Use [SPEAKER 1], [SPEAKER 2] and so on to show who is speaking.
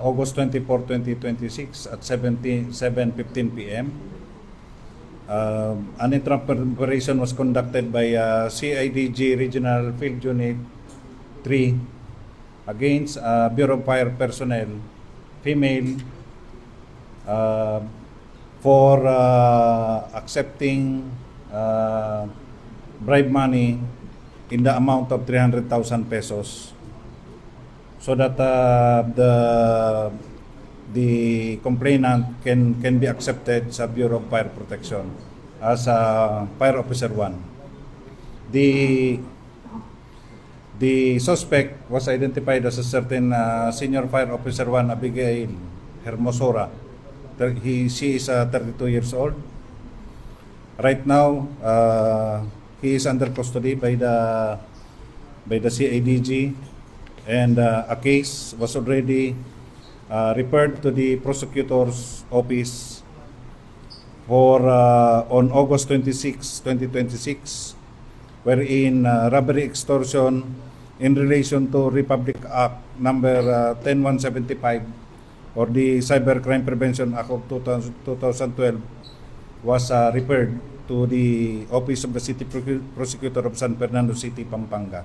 [SPEAKER 1] August 24, 2026 at 7:15 p.m. An interim operation was conducted by CIDG Regional Field Unit 3 against Bureau of Fire personnel, female, for accepting bribe money in the amount of 300,000 pesos, so that the complainant can be accepted sa Bureau of Fire Protection as a Fire Officer 1. The suspect was identified as a certain Senior Fire Officer 1 Abigail Hermosora. She is 32 years old. Right now, he is under custody by the CIDG, and a case was already referred to the prosecutor's office for on August 26, 2026, wherein robbery extortion in relation to Republic Act number 10175 or the Cybercrime Prevention Act of 2012 was referred to the office of the City Prosecutor of San Fernando City, Pampanga.